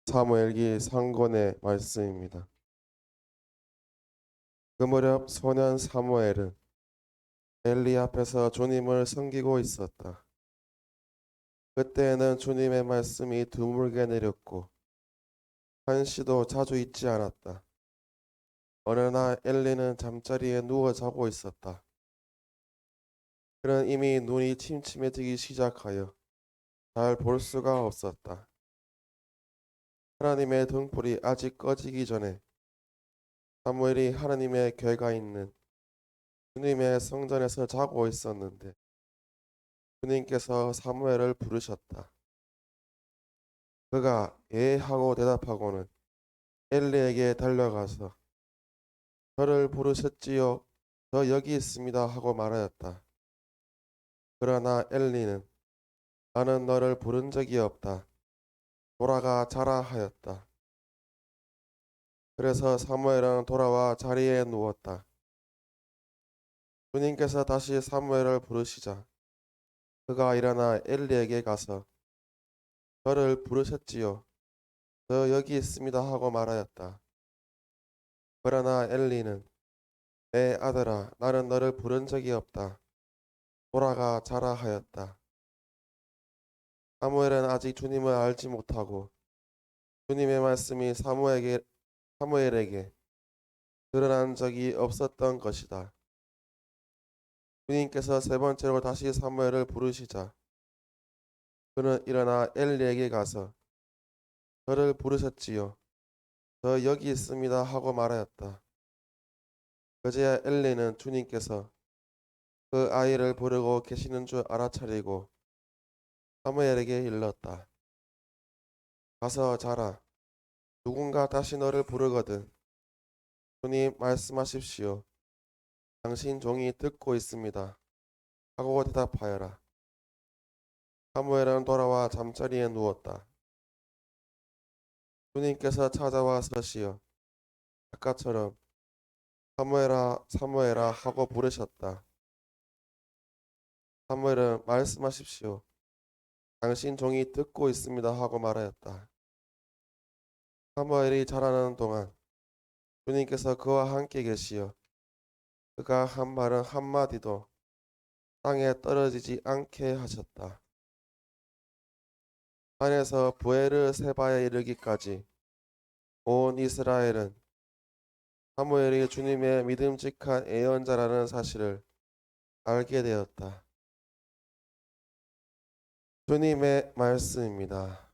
사무엘기 상권의 말씀입니다. 그 무렵 소년 사무엘은 엘리 앞에서 주님을 섬기고 있었다. 그때에는 주님의 말씀이 드물게 내렸고 한시도 자주 있지 않았다. 어느 날 엘리는 잠자리에 누워 자고 있었다. 그는 이미 눈이 침침해지기 시작하여 잘 볼 수가 없었다. 하나님의 등불이 아직 꺼지기 전에 사무엘이 하나님의 궤가 있는 주님의 성전에서 자고 있었는데 주님께서 사무엘을 부르셨다. 그가 예 하고 대답하고는 엘리에게 달려가서 저를 부르셨지요. 저 여기 있습니다 하고 말하였다. 그러나 엘리는 나는 너를 부른 적이 없다. 돌아가 자라 하였다. 그래서 사무엘은 돌아와 자리에 누웠다. 주님께서 다시 사무엘을 부르시자 그가 일어나 엘리에게 가서 저를 부르셨지요. 저 여기 있습니다 하고 말하였다. 그러나 엘리는 내 아들아 나는 너를 부른 적이 없다. 돌아가 자라 하였다. 사무엘은 아직 주님을 알지 못하고 주님의 말씀이 사무엘에게 드러난 적이 없었던 것이다. 주님께서 세 번째로 다시 사무엘을 부르시자 그는 일어나 엘리에게 가서 저를 부르셨지요. 저 여기 있습니다 하고 말하였다. 그제야 엘리는 주님께서 그 아이를 부르고 계시는 줄 알아차리고 사무엘에게 일렀다. 가서 자라. 누군가 다시 너를 부르거든 주님 말씀하십시오. 당신 종이 듣고 있습니다. 하고 대답하여라. 사무엘은 돌아와 잠자리에 누웠다. 주님께서 찾아와 서시어 아까처럼 사무엘아 사무엘아 하고 부르셨다. 사무엘은 말씀하십시오. 당신 종이 듣고 있습니다 하고 말하였다. 사무엘이 자라는 동안 주님께서 그와 함께 계시어 그가 한 말은 한마디도 땅에 떨어지지 않게 하셨다. 산에서 브에르세바에 이르기까지 온 이스라엘은 사무엘이 주님의 믿음직한 예언자라는 사실을 알게 되었다. 주님의 말씀입니다.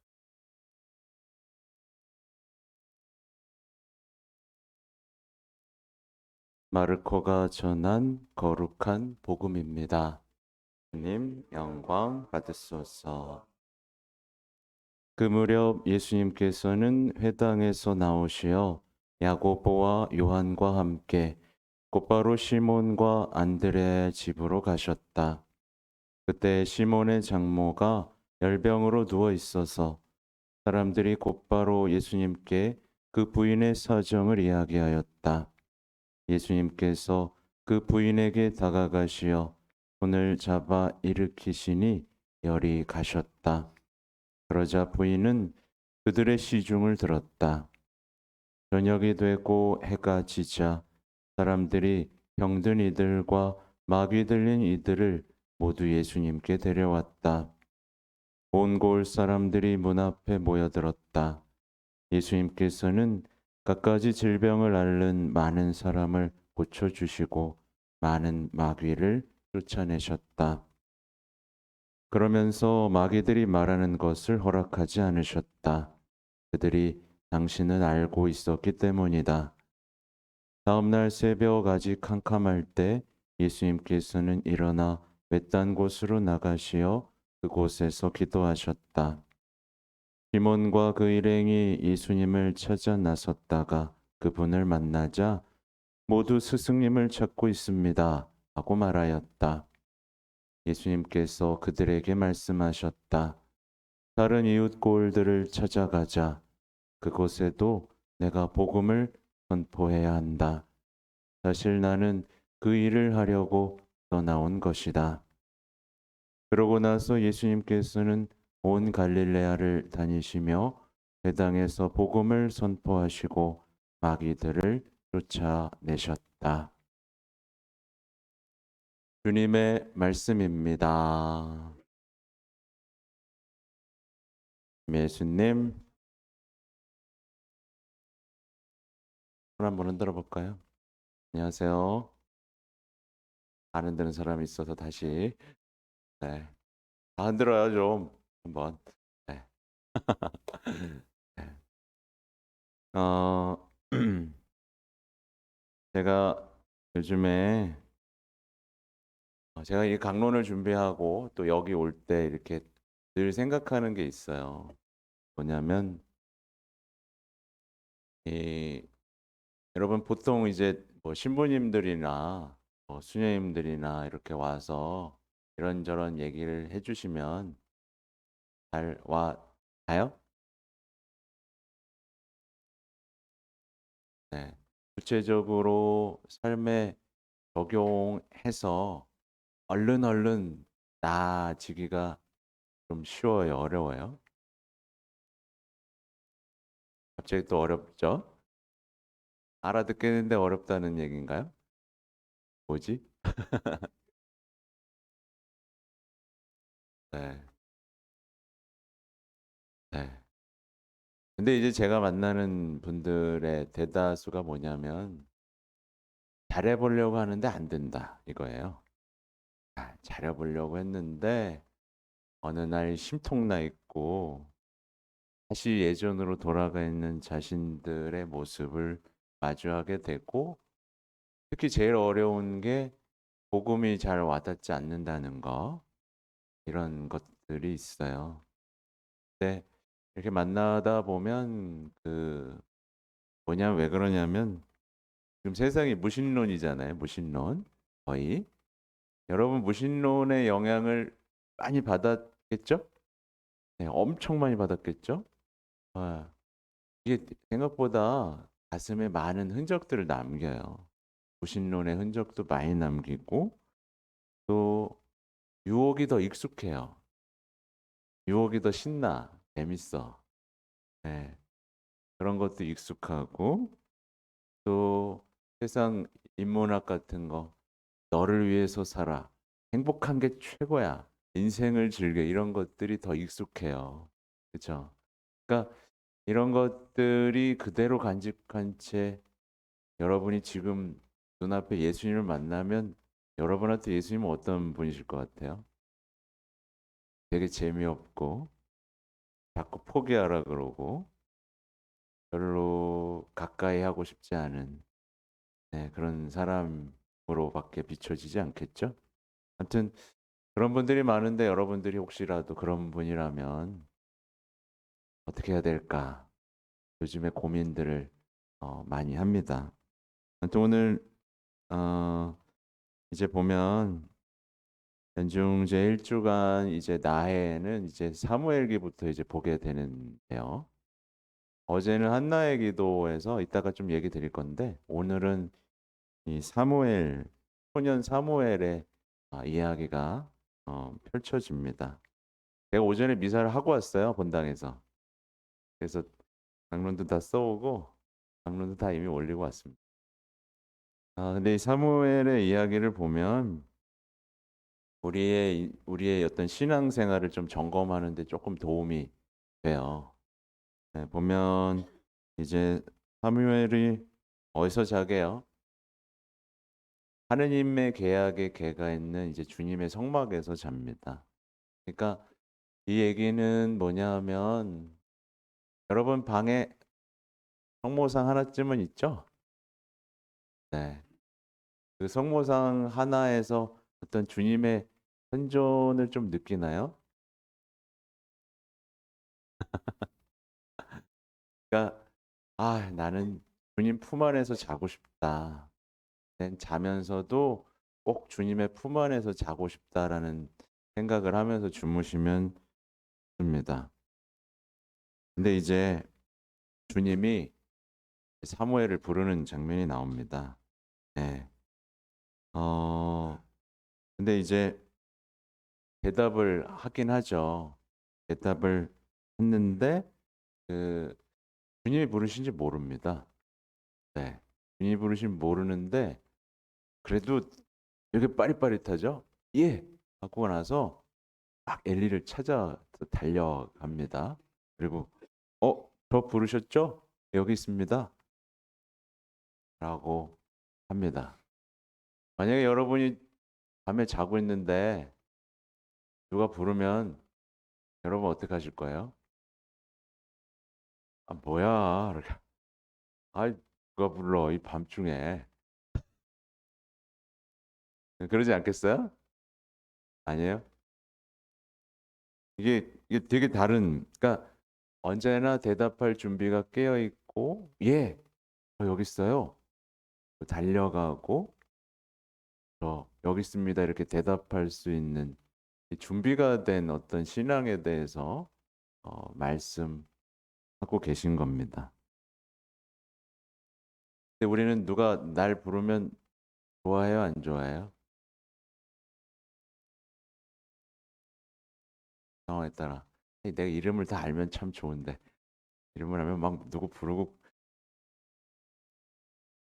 마르코가 전한 거룩한 복음입니다. 주님 영광 받으소서. 그 무렵 예수님께서는 회당에서 나오시어 야고보와 요한과 함께 곧바로 시몬과 안드레의 집으로 가셨다. 그때 시몬의 장모가 열병으로 누워 있어서 사람들이 곧바로 예수님께 그 부인의 사정을 이야기하였다. 예수님께서 그 부인에게 다가가시어 손을 잡아 일으키시니 열이 가셨다. 그러자 부인은 그들의 시중을 들었다. 저녁이 되고 해가 지자 사람들이 병든 이들과 마귀 들린 이들을 모두 예수님께 데려왔다. 온 고을 사람들이 문 앞에 모여들었다. 예수님께서는 갖가지 질병을 앓는 많은 사람을 고쳐주시고 많은 마귀를 쫓아내셨다. 그러면서 마귀들이 말하는 것을 허락하지 않으셨다. 그들이 당신은 알고 있었기 때문이다. 다음 날 새벽 아직 캄캄할 때 예수님께서는 일어나 외딴 곳으로 나가시어 그곳에서 기도하셨다. 시몬과 그 일행이 예수님을 찾아 나섰다가 그분을 만나자 모두 스승님을 찾고 있습니다 하고 말하였다. 예수님께서 그들에게 말씀하셨다. 다른 이웃 고을들을 찾아가자. 그곳에도 내가 복음을 선포해야 한다. 사실 나는 그 일을 하려고 떠나온 것이다. 그러고 나서 예수님께서는 온 갈릴레아를 다니시며 회당에서 복음을 선포하시고 마귀들을 쫓아내셨다. 주님의 말씀입니다. 예수님, 손 한번 흔들어 볼까요? 안녕하세요. 안 흔드는 사람이 있어서 다시. 네. 다 흔들어요, 좀. 한번. 네. 네. 어, 제가 요즘에 제가 이 강론을 준비하고 또 여기 올 때 이렇게 늘 생각하는 게 있어요. 뭐냐면 이 여러분 보통 이제 뭐 신부님들이나 뭐 수녀님들이나 이렇게 와서 이런저런 얘기를 해주시면 잘 와 가요? 네. 구체적으로 삶에 적용해서 얼른 나아지기가 좀 쉬워요, 어려워요? 갑자기 또 어렵죠? 알아듣겠는데 어렵다는 얘기인가요? 뭐지? 네, 네. 근데 이제 제가 만나는 분들의 대다수가 뭐냐면 잘해보려고 하는데 안 된다 이거예요. 잘해보려고 했는데 어느 날 심통나 있고 다시 예전으로 돌아가 있는 자신들의 모습을 마주하게 되고 특히 제일 어려운 게 복음이 잘 와닿지 않는다는 거 이런 것들이 있어요. 근데 이렇게 만나다 보면 그 뭐냐 왜 그러냐면 지금 세상이 무신론이잖아요. 무신론 거의 여러분 무신론의 영향을 많이 받았겠죠? 네, 엄청 많이 받았겠죠? 아, 이게 생각보다 가슴에 많은 흔적들을 남겨요. 무신론의 흔적도 많이 남기고 또 유혹이 더 익숙해요. 유혹이 더 신나, 재밌어. 네, 그런 것도 익숙하고 또 세상 인문학 같은 거 너를 위해서 살아. 행복한 게 최고야. 인생을 즐겨. 이런 것들이 더 익숙해요. 그렇죠? 그러니까 이런 것들이 그대로 간직한 채 여러분이 지금 눈앞에 예수님을 만나면 여러분한테 예수님은 어떤 분이실 것 같아요? 되게 재미없고 자꾸 포기하라 그러고 별로 가까이 하고 싶지 않은 네, 그런 사람으로밖에 비춰지지 않겠죠? 아무튼 그런 분들이 많은데 여러분들이 혹시라도 그런 분이라면 어떻게 해야 될까? 요즘에 고민들을 많이 합니다. 아무튼 오늘 어, 이제 보면 연중제 1주간 이제 나해는 이제 사무엘기부터 이제 보게 되는데요. 어제는 한나의 기도에서 이따가 좀 얘기 드릴 건데 오늘은 이 사무엘 소년 사무엘의 이야기가 펼쳐집니다. 제가 오전에 미사를 하고 왔어요 본당에서. 그래서 강론도 다 써오고 강론도 다 이미 올리고 왔습니다. 근데 이 사무엘의 이야기를 보면 우리의 어떤 신앙생활을 좀 점검하는 데 조금 도움이 돼요. 네, 보면 이제 사무엘이 어디서 자게요? 하느님의 계약의 계가 있는 이제 주님의 성막에서 잡니다. 그러니까 이 얘기는 뭐냐면 여러분 방에 성모상 하나쯤은 있죠? 네. 그 성모상 하나에서 어떤 주님의 현존을 좀 느끼나요? 그러니까 나는 주님 품 안에서 자고 싶다. 자면서도 꼭 주님의 품 안에서 자고 싶다라는 생각을 하면서 주무시면 됩니다. 근데 이제 주님이 사무엘을 부르는 장면이 나옵니다. 네. 어, 근데 이제 대답을 하긴 하죠. 대답을 했는데 그 주님이 부르신지 모릅니다. 네. 주님이 부르시면 모르는데 그래도 되게 빠릿빠릿하죠? "예." 하고 나서 막 엘리를 찾아 달려갑니다. 그리고 저 부르셨죠? 여기 있습니다." 라고 합니다. 만약에 여러분이 밤에 자고 있는데 누가 부르면 여러분 어떻게 하실 거예요? "아 뭐야." 이렇게 "아이 누가 불러 이 밤중에." 그러지 않겠어요? 아니에요? 이게 되게 다른, 그러니까 언제나 대답할 준비가 깨어 있고 "예. 저 여기 있어요." 달려가고 "저 여기 있습니다." 이렇게 대답할 수 있는 이 준비가 된 어떤 신앙에 대해서 말씀하고 계신 겁니다. 근데 우리는 누가 날 부르면 좋아해요, 안 좋아해요? 상황에 따라. 내가 이름을 다 알면 참 좋은데 이름을 알면 막 누구 부르고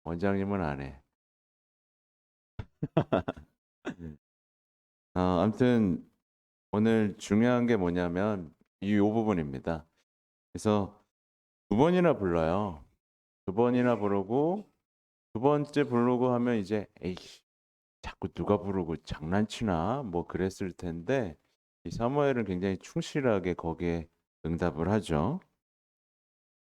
원장님은 안 해. 아무튼 오늘 중요한 게 뭐냐면 요 부분입니다. 그래서 두 번이나 불러요. 두 번이나 부르고 두 번째 부르고 하면 이제 '에이씨 자꾸 누가 부르고 장난치나?' 뭐 그랬을 텐데 이 사무엘은 굉장히 충실하게 거기에 응답을 하죠.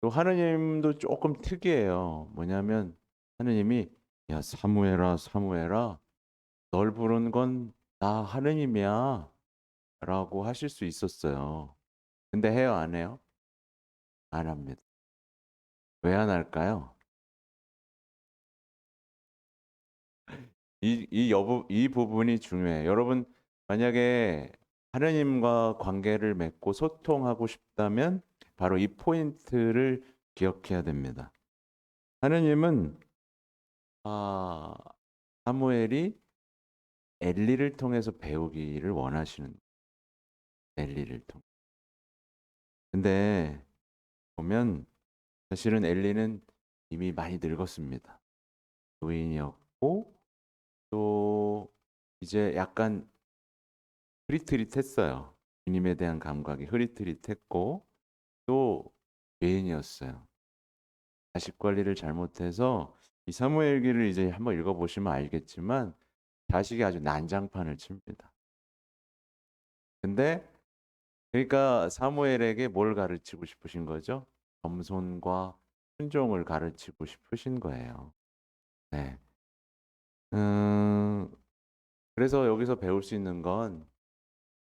또 하느님도 조금 특이해요. 뭐냐면 하느님이 "야 사무엘아, 사무엘아 널 부른 건 나 하느님이야." 라고 하실 수 있었어요. 근데 해요, 안 해요? 안 합니다. 왜 안 할까요? 이 부분이 중요해요. 여러분 만약에 하느님과 관계를 맺고 소통하고 싶다면 바로 이 포인트를 기억해야 됩니다. 하느님은 아 사무엘이 엘리를 통해서 배우기를 원하시는, 엘리를 통. 근데 보면 사실은 엘리는 이미 많이 늙었습니다. 노인이었고 또 이제 약간 흐릿흐릿했어요. 주님에 대한 감각이 흐릿흐릿했고 또 죄인이었어요. 자식 관리를 잘못해서 이 사무엘기를 이제 한번 읽어보시면 알겠지만 자식이 아주 난장판을 칩니다. 근데 그러니까 사무엘에게 뭘 가르치고 싶으신 거죠? 겸손과 순종을 가르치고 싶으신 거예요. 네. 음, 그래서 여기서 배울 수 있는 건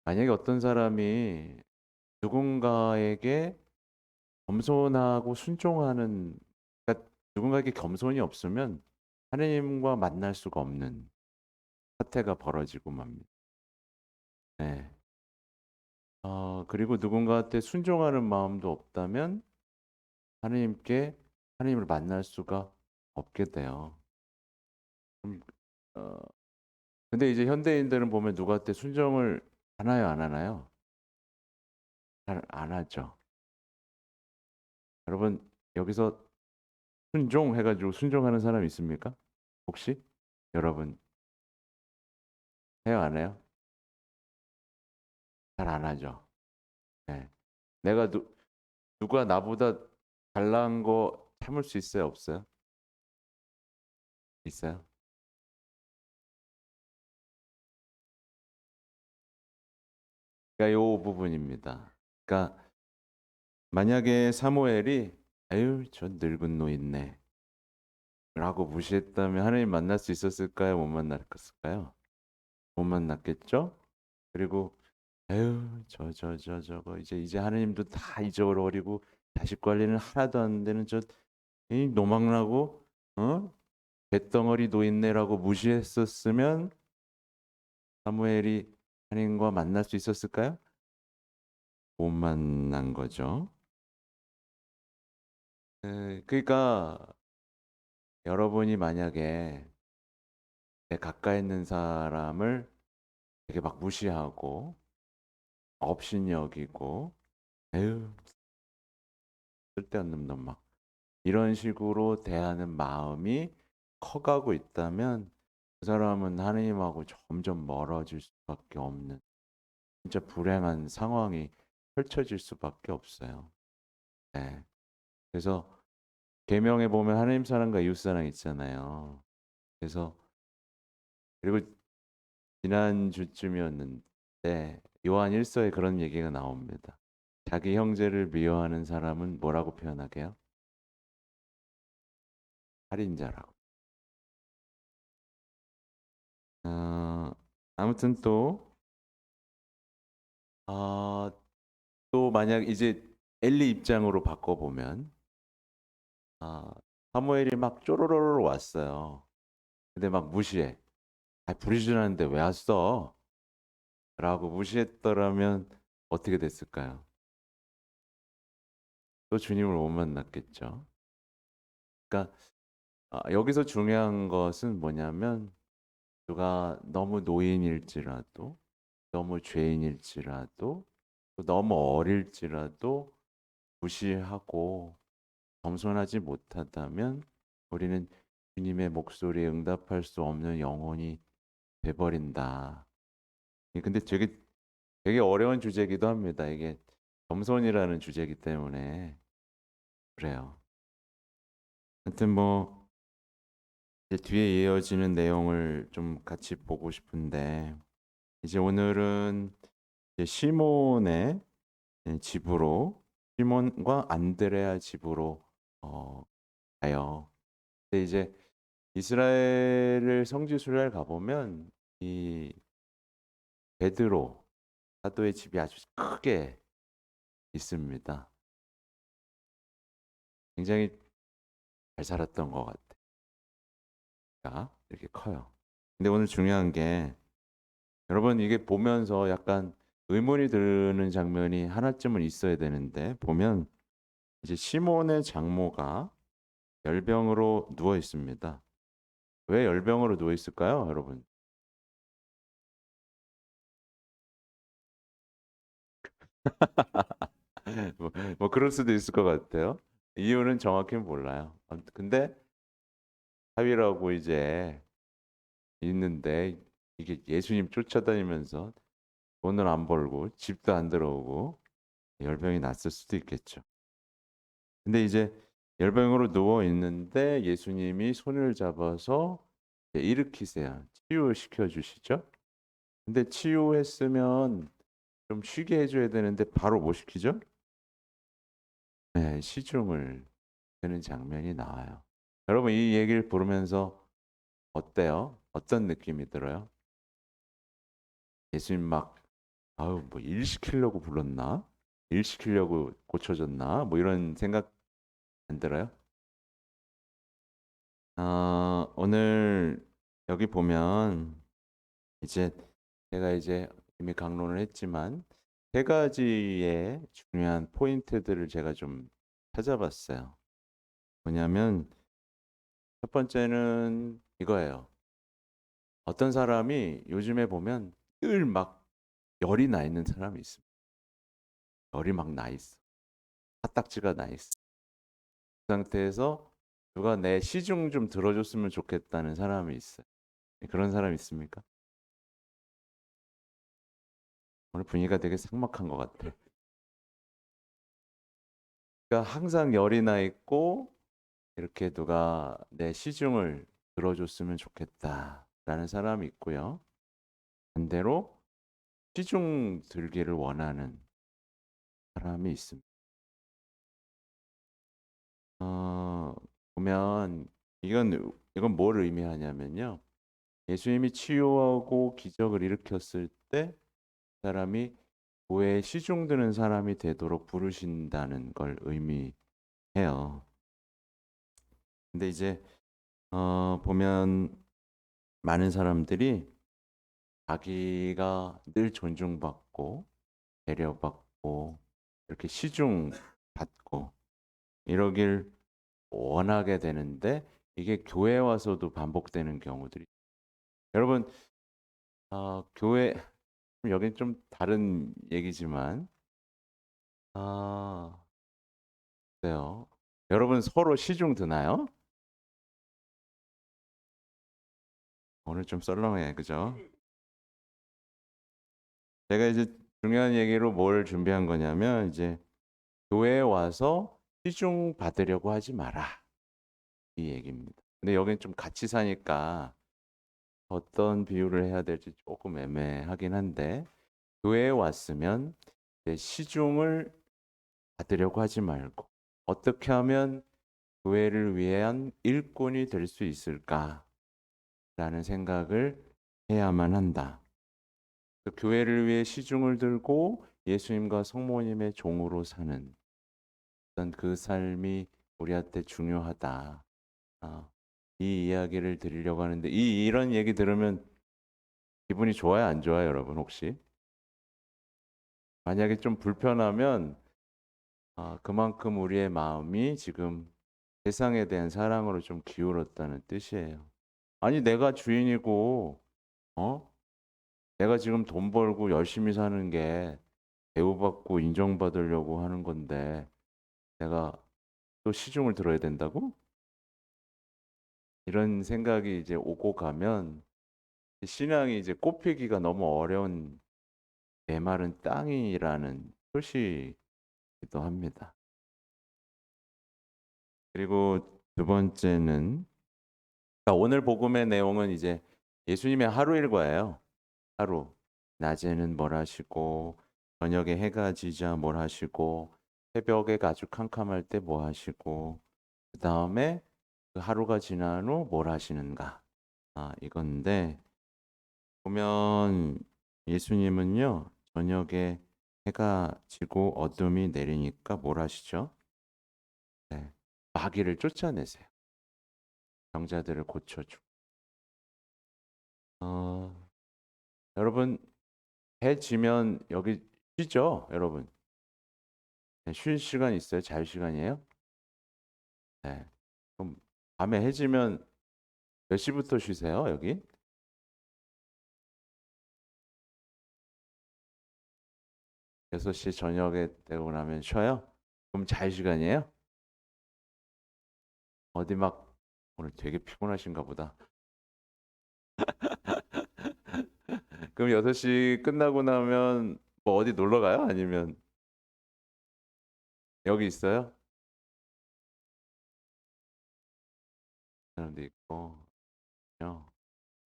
만약에 어떤 사람이 누군가에게 겸손하고 순종하는, 그러니까 누군가에게 겸손이 없으면 하나님과 만날 수가 없는 사태가 벌어지고 맙니다. 네. 그리고 누군가한테 순종하는 마음도 없다면 하나님께 하나님을 만날 수가 없게 돼요. 음, 어, 근데 이제 현대인들은 보면 누구한테 순종을 하나요, 안 하나요? 잘 안 하죠. 여러분 여기서 순종해가지고 순종하는 사람 있습니까? 혹시 여러분 해요, 안 해요? 잘 안 하죠. 네. 내가 누가 나보다 잘난 거 참을 수 있어요, 없어요? 있어요? 그러니까 요 부분입니다. 그러니까 만약에 사무엘이 "에휴 저 늙은 노인네." 라고 무시했다면 하나님 만날 수 있었을까요? 못 만났을까요? 못 만났겠죠? 그리고 "에휴 저거 이제 하나님도 다 잊어버리고 자식 관리는 하나도 안 되는 저 이 노망나고 뱃덩어리 노인네라고 무시했었으면 사무엘이 하나님과 만날 수 있었을까요? 못 만난 거죠. 그러니까 여러분이 만약에 내 가까이 있는 사람을 되게 막 무시하고 업신여기고 "에휴 쓸데없는 놈 막 이런 식으로 대하는 마음이 커가고 있다면 그 사람은 하나님하고 점점 멀어질 수밖에 없는 진짜 불행한 상황이 펼쳐질 수밖에 없어요. 네. 그래서 계명에 보면 하나님 사랑과 이웃 사랑 있잖아요. 그래서 그리고 지난 주쯤이었는데 요한 1서에 그런 얘기가 나옵니다. 자기 형제를 미워하는 사람은 뭐라고 표현하게요? 살인자라고. 어, 아무튼 아, 또 만약 이제 엘리 입장으로 바꿔보면 아, 사무엘이 막 쪼로로로 왔어요. 근데 막 무시해. 아, 부르짖었는데 왜 왔어? 라고 무시했더라면 어떻게 됐을까요? 또 주님을 못 만났겠죠. 그러니까 여기서 중요한 것은 뭐냐면 누가 너무 노인일지라도 너무 죄인일지라도 또 너무 어릴지라도 무시하고 겸손하지 못하다면 우리는 주님의 목소리에 응답할 수 없는 영혼이 돼버린다. 근데 되게 어려운 주제이기도 합니다. 이게 겸손이라는 주제이기 때문에 그래요. 하여튼 뭐 이제 뒤에 이어지는 내용을 좀 같이 보고 싶은데 이제 오늘은 이제 시몬의 집으로 시몬과 안드레아 집으로 가요. 근데 이제 이스라엘을 성지 순례를 가보면 이 베드로 사도의 집이 아주 크게 있습니다. 굉장히 잘 살았던 것 같아요. 이렇게 커요. 근데 오늘 중요한 게 여러분 이게 보면서 약간 의문이 드는 장면이 하나쯤은 있어야 되는데 보면 이제 시몬의 장모가 열병으로 누워 있습니다. 왜 열병으로 누워 있을까요, 여러분? 뭐, 뭐 그럴 수도 있을 것 같아요. 이유는 정확히는 몰라요. 아무튼 근데 사위라고 이제 있는데 이게 예수님 쫓아다니면서 돈을 안 벌고 집도 안 들어오고 열병이 났을 수도 있겠죠. 근데 이제 열병으로 누워 있는데 예수님이 손을 잡아서 일으키세요. 치유시켜 주시죠. 근데 치유했으면 좀 쉬게 해줘야 되는데 바로 뭐 시키죠? 네, 시중을 드는 장면이 나와요. 여러분 이 얘기를 부르면서 어때요? 어떤 느낌이 들어요? 예수님 막 아유 뭐 일 시키려고 불렀나? 일 시키려고 고쳐졌나? 뭐 이런 생각 안 들어요? 오늘 여기 보면 이제 제가 이제 이미 강론을 했지만 세 가지의 중요한 포인트들을 제가 좀 찾아봤어요. 뭐냐면 첫 번째는 이거예요. 어떤 사람이 요즘에 보면 늘 막 열이 나 있는 사람이 있습니다. 열이 막 나 있어. 화딱지가 나 있어. 그 상태에서 누가 내 시중 좀 들어줬으면 좋겠다는 사람이 있어요. 그런 사람 있습니까? 오늘 분위기가 되게 삭막한 것 같아. 그러니까 항상 열이 나 있고 이렇게 누가 내 시중을 들어줬으면 좋겠다라는 사람이 있고요. 반대로 시중 들기를 원하는 사람이 있습니다. 어, 보면 이건 뭘 의미하냐면요. 예수님이 치유하고 기적을 일으켰을 때 사람이 교회에 시중 드는 사람이 되도록 부르신다는 걸 의미해요. 근데 이제 보면 많은 사람들이 자기가 늘 존중받고 배려받고 이렇게 시중받고 이러길 원하게 되는데 이게 교회 와서도 반복되는 경우들이 여러분 교회 여긴 좀 다른 얘기지만 아, 어때요? 여러분 서로 시중 드나요? 오늘 좀 썰렁해, 그죠? 제가 이제 중요한 얘기로 뭘 준비한 거냐면 이제 교회에 와서 시중 받으려고 하지 마라 이 얘기입니다. 근데 여기는 좀 같이 사니까 어떤 비유를 해야 될지 조금 애매하긴 한데 교회에 왔으면 이제 시중을 받으려고 하지 말고 어떻게 하면 교회를 위한 일꾼이 될 수 있을까라는 생각을 해야만 한다. 그 교회를 위해 시중을 들고 예수님과 성모님의 종으로 사는 어떤 그 삶이 우리한테 중요하다. 이 이야기를 드리려고 하는데 이런 얘기 들으면 기분이 좋아요, 안 좋아요, 여러분 혹시? 만약에 좀 불편하면 그만큼 우리의 마음이 지금 세상에 대한 사랑으로 좀 기울었다는 뜻이에요. 아니 내가 주인이고 내가 지금 돈 벌고 열심히 사는 게 대우받고 인정받으려고 하는 건데 내가 또 시중을 들어야 된다고? 이런 생각이 이제 오고 가면 신앙이 이제 꼽히기가 너무 어려운 메마른 땅이라는 표시이기도 합니다. 그리고 두 번째는 오늘 복음의 내용은 이제 예수님의 하루 일과예요. 하루. 낮에는 뭘 하시고 저녁에 해가 지자 뭘 하시고 새벽에 아주 캄캄할 때 뭐 하시고 그다음에 그 하루가 지난 후 뭘 하시는가. 이건데 보면 예수님은요. 저녁에 해가 지고 어둠이 내리니까 뭘 하시죠? 네. 마귀를 쫓아내세요. 병자들을 고쳐주고. 어, 여러분 해 지면 여기 쉬죠, 여러분. 네, 쉴 시간 있어요? 잘 시간이에요? 네. 그럼 밤에 해지면 몇 시부터 쉬세요, 여기? 6시 저녁에 되고 나면 쉬어요? 그럼 잘 시간이에요? 어디 막 오늘 되게 피곤하신가 보다. 그럼 6시 끝나고 나면 뭐 어디 놀러 가요? 아니면 여기 있어요? 사람도 있고. 요.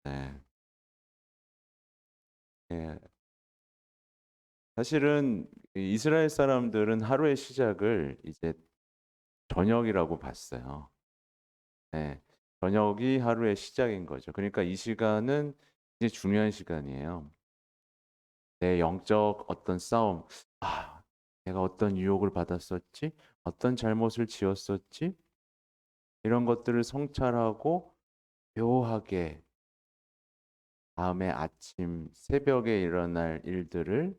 네. 예. 사실은 이 이스라엘 사람들은 하루의 시작을 이제 저녁이라고 봤어요. 네. 저녁이 하루의 시작인 거죠. 그러니까 이 시간은 이제 중요한 시간이에요. 내 영적 어떤 싸움, 내가 어떤 유혹을 받았었지? 어떤 잘못을 지었었지? 이런 것들을 성찰하고 묘하게 다음에 아침 새벽에 일어날 일들을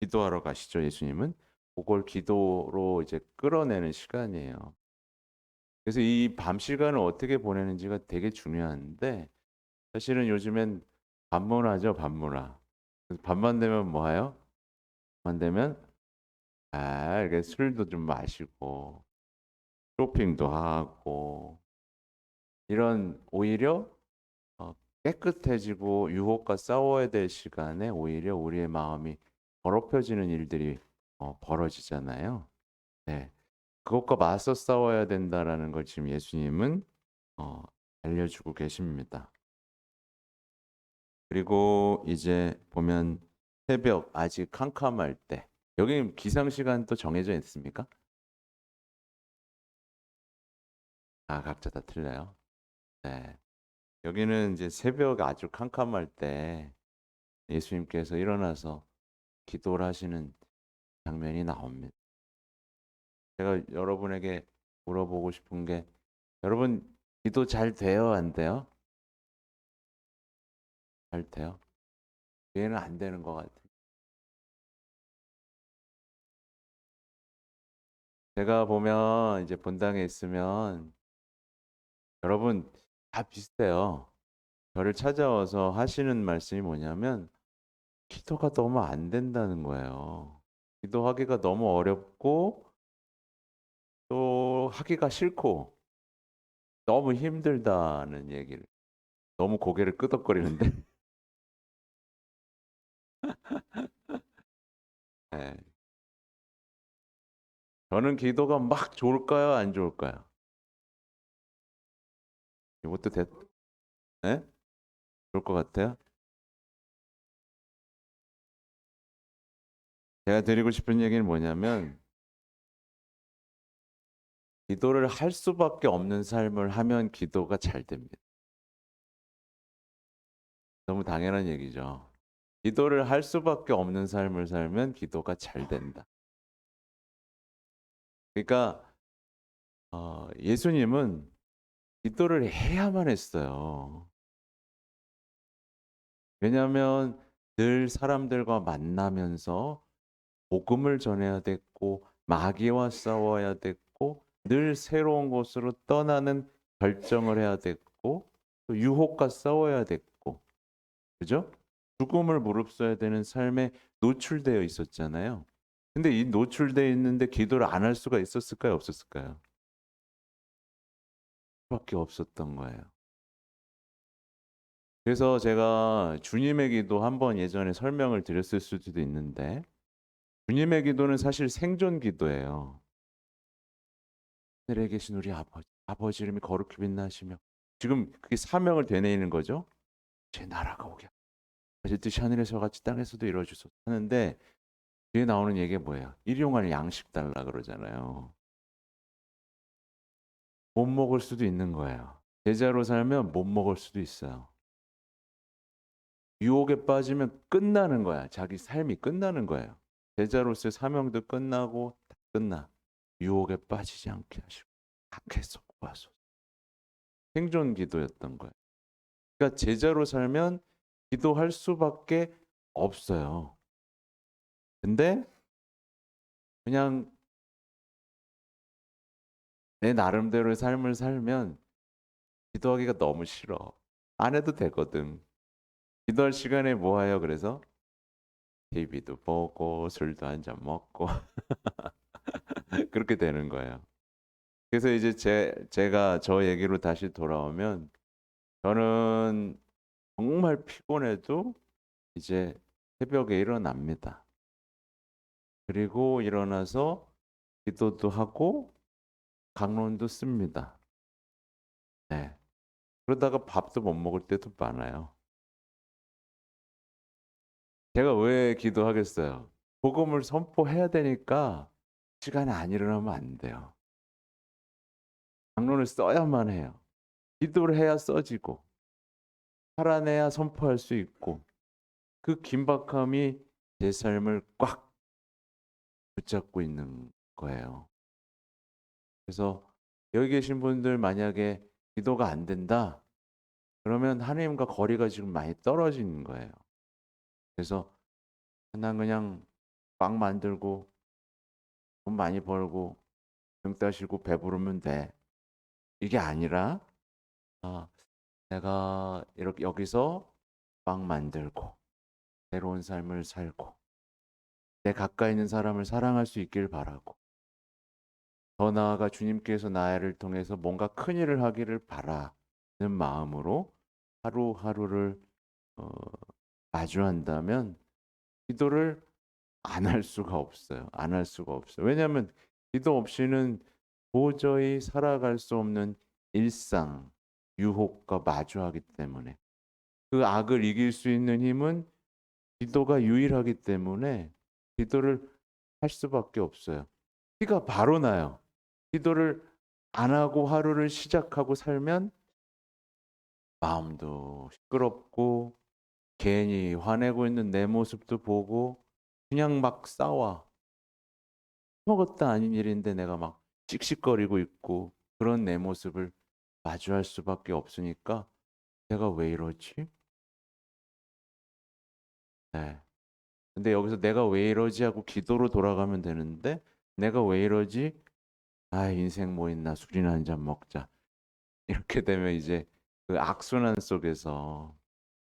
기도하러 가시죠, 예수님은. 그걸 기도로 이제 끌어내는 시간이에요. 그래서 이 밤 시간을 어떻게 보내는지가 되게 중요한데 사실은 요즘엔 밤문화죠, 밤문화. 그래서 밤만 되면 뭐 해요? 밤만 되면 이렇게 술도 좀 마시고 쇼핑도 하고 이런 오히려 어, 깨끗해지고 유혹과 싸워야 될 시간에 오히려 우리의 마음이 더럽혀지는 일들이 벌어지잖아요. 네, 그것과 맞서 싸워야 된다라는 걸 지금 예수님은 어, 알려주고 계십니다. 그리고 이제 보면 새벽 아직 캄캄할 때 여기 기상 시간 또 정해져 있습니까? 각자 다 틀려요. 네. 여기는 이제 새벽 아주 캄캄할 때 예수님께서 일어나서 기도를 하시는 장면이 나옵니다. 제가 여러분에게 물어보고 싶은 게 여러분 기도 잘 돼요, 안 돼요? 잘 돼요? 얘는 안 되는 것 같아요. 제가 보면 이제 본당에 있으면 여러분 다 비슷해요. 저를 찾아와서 하시는 말씀이 뭐냐면 기도가 너무 안 된다는 거예요. 기도하기가 너무 어렵고 또 하기가 싫고 너무 힘들다는 얘기를. 너무 고개를 끄덕거리는데. 네. 저는 기도가 막 좋을까요? 안 좋을까요? 이것도 네? 좋을 것 같아요. 제가 드리고 싶은 얘기는 뭐냐면 기도를 할 수밖에 없는 삶을 하면 기도가 잘 됩니다. 너무 당연한 얘기죠. 기도를 할 수밖에 없는 삶을 살면 기도가 잘 된다. 그러니까 예수님은 기도를 해야만 했어요. 왜냐하면 늘 사람들과 만나면서 복음을 전해야 됐고 마귀와 싸워야 됐고 늘 새로운 곳으로 떠나는 결정을 해야 됐고 또 유혹과 싸워야 됐고 그죠? 죽음을 무릅써야 되는 삶에 노출되어 있었잖아요. 근데 이 노출되어 있는데 기도를 안 할 수가 있었을까요? 없었을까요? 밖에 없었던 거예요. 그래서 제가 주님의 기도 한번 예전에 설명을 드렸을 수도 있는데 주님의 기도는 사실 생존 기도예요. 하늘에 계신 우리 아버지 이름이 거룩히 빛나시며 지금 그게 사명을 되뇌이는 거죠. 제 나라가 오게 하실 뜻이 하늘에서 같이 땅에서도 이루어주소서 하는데 뒤에 나오는 얘기가 뭐예요? 일용할 양식 달라 그러잖아요. 못 먹을 수도 있는 거예요. 제자로 살면 못 먹을 수도 있어요. 유혹에 빠지면 끝나는 거야. 자기 삶이 끝나는 거예요. 제자로서의 사명도 끝나고 다 끝나. 유혹에 빠지지 않게 하시고 각해서 구하소서. 생존 기도였던 거예요. 그러니까 제자로 살면 기도할 수밖에 없어요. 근데 그냥 내 나름대로의 삶을 살면 기도하기가 너무 싫어. 안 해도 되거든. 기도할 시간에 뭐 해요? 그래서 TV도 보고 술도 한 잔 먹고 그렇게 되는 거예요. 그래서 이제 제가 저 얘기로 다시 돌아오면 저는 정말 피곤해도 이제 새벽에 일어납니다. 그리고 일어나서 기도도 하고 강론도 씁니다. 네. 그러다가 밥도 못 먹을 때도 많아요. 제가 왜 기도하겠어요? 복음을 선포해야 되니까 시간에 안 일어나면 안 돼요. 강론을 써야만 해요. 기도를 해야 써지고 살아내야 선포할 수 있고 그 긴박함이 제 삶을 꽉 붙잡고 있는 거예요. 그래서 여기 계신 분들 만약에 기도가 안 된다 그러면 하나님과 거리가 지금 많이 떨어지는 거예요. 그래서 난 그냥 빵 만들고 돈 많이 벌고 등 따시고 배부르면 돼. 이게 아니라 아, 내가 이렇게 여기서 빵 만들고 새로운 삶을 살고 내 가까이 있는 사람을 사랑할 수 있길 바라고 더 나아가 주님께서 나를 통해서 뭔가 큰 일을 하기를 바라는 마음으로 하루하루를 어, 마주한다면 기도를 안 할 수가 없어요. 안 할 수가 없어요. 왜냐하면 기도 없이는 도저히 살아갈 수 없는 일상, 유혹과 마주하기 때문에 그 악을 이길 수 있는 힘은 기도가 유일하기 때문에 기도를 할 수밖에 없어요. 피가 바로 나요. 기도를 안 하고 하루를 시작하고 살면 마음도 시끄럽고 괜히 화내고 있는 내 모습도 보고 그냥 막 싸워. 아무것도 아닌 일인데 내가 막 씩씩거리고 있고 그런 내 모습을 마주할 수밖에 없으니까 내가 왜 이러지? 네. 근데 여기서 내가 왜 이러지 하고 기도로 돌아가면 되는데 내가 왜 이러지? 아, 인생 뭐 있나 술이나 한 잔 먹자. 이렇게 되면 이제 그 악순환 속에서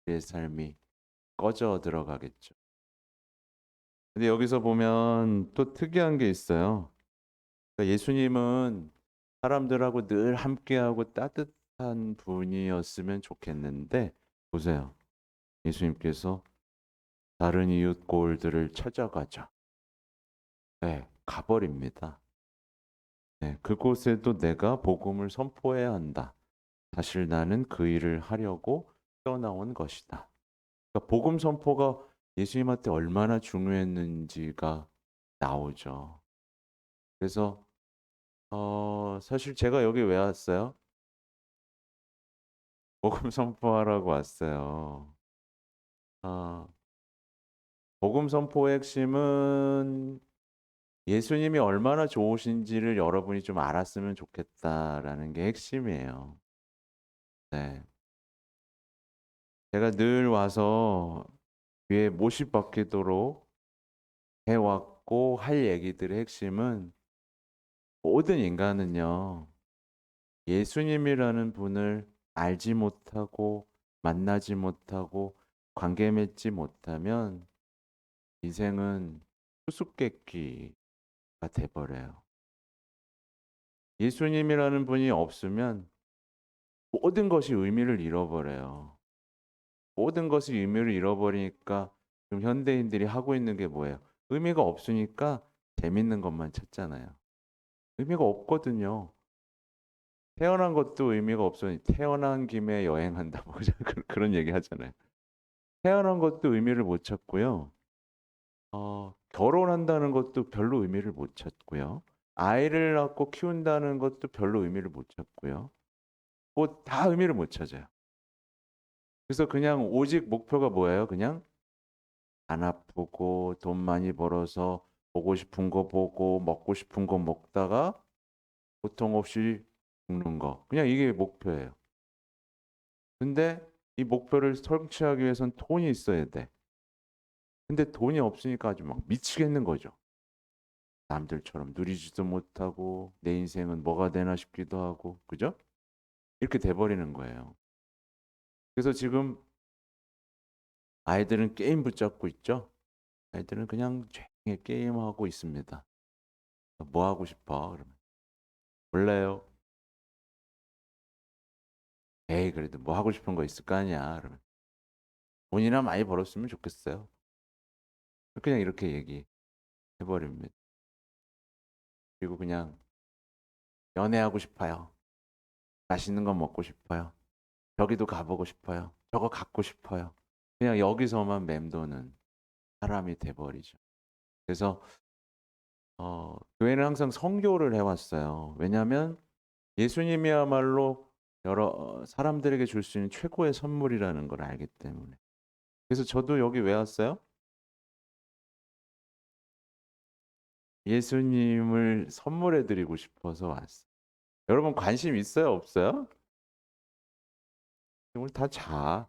내 삶이 꺼져 들어가겠죠. 근데 여기서 보면 또 특이한 게 있어요. 그러니까 예수님은 사람들하고 늘 함께하고 따뜻한 분이었으면 좋겠는데 보세요. 예수님께서 다른 이웃 고을들을 찾아가자. 네, 가버립니다. 네, 그곳에도 내가 복음을 선포해야 한다. 사실 나는 그 일을 하려고 떠나온 것이다. 그러니까 복음 선포가 예수님한테 얼마나 중요했는지가 나오죠. 그래서 사실 제가 여기 왜 왔어요? 복음 선포하라고 왔어요. 아, 복음 선포의 핵심은 예수님이 얼마나 좋으신지를 여러분이 좀 알았으면 좋겠다라는 게 핵심이에요. 네. 제가 늘 와서 귀에 못이 박히도록 해왔고 할 얘기들의 핵심은 모든 인간은요, 예수님이라는 분을 알지 못하고 만나지 못하고 관계 맺지 못하면 인생은 수수께끼가 돼버려요. 예수님이라는 분이 없으면 모든 것이 의미를 잃어버려요. 모든 것이 의미를 잃어버리니까 지금 현대인들이 하고 있는 게 뭐예요? 의미가 없으니까 재밌는 것만 찾잖아요. 의미가 없거든요. 태어난 것도 의미가 없으니 태어난 김에 여행한다 뭐 그런 얘기 하잖아요. 태어난 것도 의미를 못 찾고요. 결혼한다는 것도 별로 의미를 못 찾고요. 아이를 낳고 키운다는 것도 별로 의미를 못 찾고요. 뭐 다 의미를 못 찾아요. 그래서 그냥 오직 목표가 뭐예요? 그냥 안 아프고 돈 많이 벌어서 보고 싶은 거 보고 먹고 싶은 거 먹다가 고통 없이 죽는 거. 그냥 이게 목표예요. 근데 이 목표를 성취하기 위해선 돈이 있어야 돼. 근데 돈이 없으니까 아주 막 미치겠는 거죠. 남들처럼 누리지도 못하고 내 인생은 뭐가 되나 싶기도 하고, 그죠? 이렇게 돼버리는 거예요. 그래서 지금 아이들은 게임 붙잡고 있죠. 아이들은 그냥 조용히 게임하고 있습니다. 뭐 하고 싶어? 그러면 몰라요. 에이 그래도 뭐 하고 싶은 거 있을 거 아니야. 그러면 돈이나 많이 벌었으면 좋겠어요. 그냥 이렇게 얘기해 버립니다. 그리고 그냥 연애하고 싶어요. 맛있는 거 먹고 싶어요. 저기도 가보고 싶어요. 저거 갖고 싶어요. 그냥 여기서만 맴도는 사람이 돼버리죠. 그래서 교회는 항상 선교를 해왔어요. 왜냐하면 예수님이야말로 여러 사람들에게 줄 수 있는 최고의 선물이라는 걸 알기 때문에. 그래서 저도 여기 왜 왔어요? 예수님을 선물해 드리고 싶어서 왔어요. 여러분 관심 있어요? 없어요? 오늘 다 자.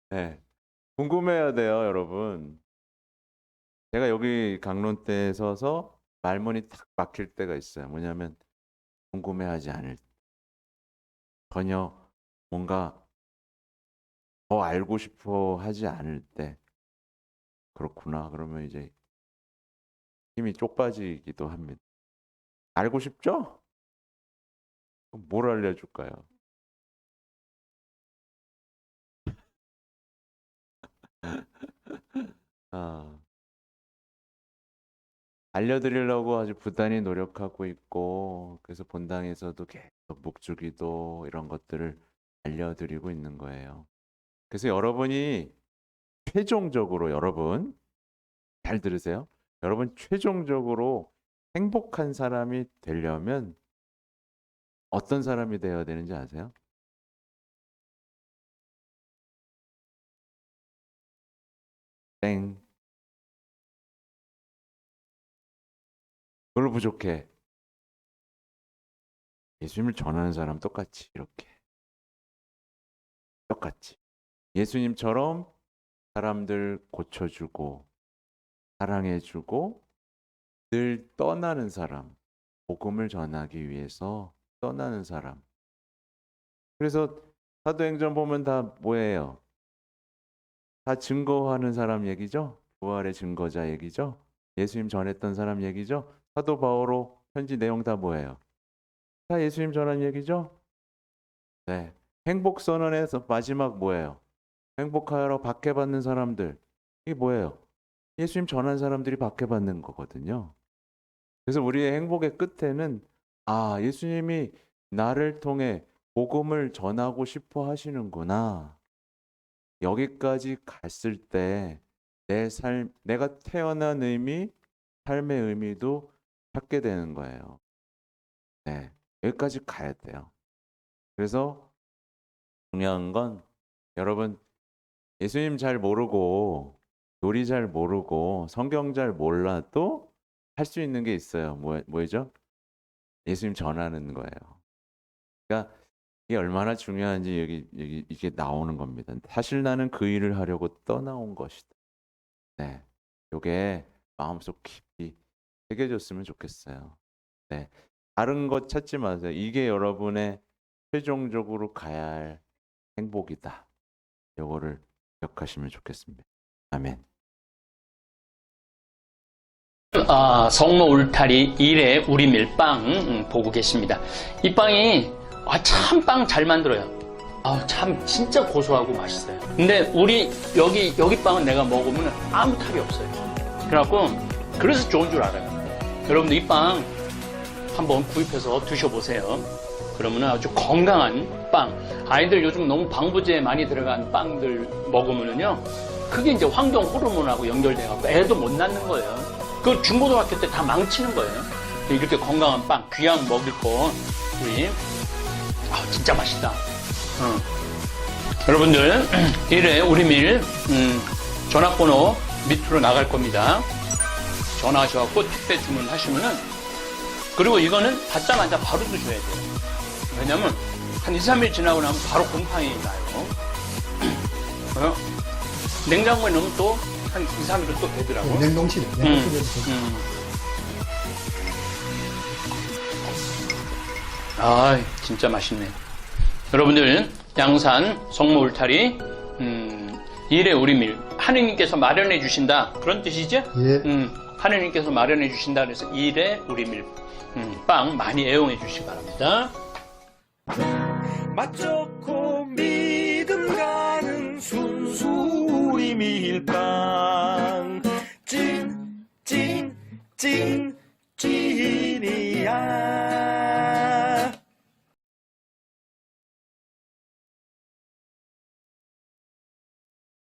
네. 궁금해야 돼요, 여러분. 제가 여기 강론대에 서서 말문이 탁 막힐 때가 있어요. 뭐냐면 궁금해하지 않을 때. 전혀 뭔가 더 알고 싶어 하지 않을 때. 그렇구나. 그러면 이제 힘이 쪽 빠지기도 합니다. 알고 싶죠? 그럼 뭘 알려줄까요? 아, 알려드리려고 아주 부단히 노력하고 있고, 그래서 본당에서도 계속 묵주기도 이런 것들을 알려드리고 있는 거예요. 그래서 여러분이 최종적으로 여러분 잘 들으세요. 여러분 최종적으로 행복한 사람이 되려면 어떤 사람이 되어야 되는지 아세요? 땡. 별로 부족해. 예수님을 전하는 사람 똑같이 이렇게 똑같이 예수님처럼 사람들 고쳐주고 사랑해주고 늘 떠나는 사람, 복음을 전하기 위해서 떠나는 사람. 그래서 사도행전 보면 다 뭐예요? 다 증거하는 사람 얘기죠? 부활의 증거자 얘기죠? 예수님 전했던 사람 얘기죠. 사도 바오로 편지 내용 다 뭐예요? 다 예수님 전한 얘기죠. 네. 행복 선언에서 마지막 뭐예요? 행복하여 박해받는 사람들. 이게 뭐예요? 예수님 전한 사람들이 박해받는 거거든요. 그래서 우리의 행복의 끝에는 예수님이 나를 통해 복음을 전하고 싶어 하시는구나. 여기까지 갔을 때 내 삶, 내가 태어난 의미, 삶의 의미도 찾게 되는 거예요. 네, 여기까지 가야 돼요. 그래서 중요한 건 여러분 예수님 잘 모르고 교리 잘 모르고 성경 잘 몰라도 할 수 있는 게 있어요. 뭐죠? 예수님 전하는 거예요. 그러니까 이게 얼마나 중요한지 여기 이게 나오는 겁니다. 사실 나는 그 일을 하려고 떠나온 것이다. 네, 요게 마음속 깊이 새겨졌으면 좋겠어요. 네, 다른 것 찾지 마세요. 이게 여러분의 최종적으로 가야 할 행복이다. 요거를 기억하시면 좋겠습니다. 아멘. 성모 울타리 1회 우리 밀빵 보고 계십니다. 이 빵이 참 빵 잘 만들어요. 참 진짜 고소하고 맛있어요. 근데 우리 여기 빵은 내가 먹으면 아무 탈이 없어요. 그래갖고 그래서 좋은 줄 알아요. 여러분들 이 빵 한번 구입해서 드셔보세요. 그러면 아주 건강한 빵. 아이들 요즘 너무 방부제 많이 들어간 빵들 먹으면은요, 그게 이제 환경 호르몬하고 연결돼갖고 애도 못 낳는 거예요. 그 중고등학교 때 다 망치는 거예요. 이렇게 건강한 빵, 귀한 먹을 거, 우리, 진짜 맛있다. 여러분들, 1회 우리 밀, 전화번호 밑으로 나갈 겁니다. 전화하셔갖고 택배 주문하시면은, 그리고 이거는 받자마자 바로 드셔야 돼요. 왜냐면, 한 2, 3일 지나고 나면 바로 곰팡이 나요. 냉장고에 넣으면 또 한 2, 3일은 또 되더라고. 냉동실에. 진짜 맛있네. 여러분들, 양산 성모 울타리 1회 우리 밀 하느님께서 마련해 주신다, 그런 뜻이죠? 예. 하느님께서 마련해 주신다 그래서 1회 우리 밀 빵 많이 애용해 주시기 바랍니다. 맛 좋고 미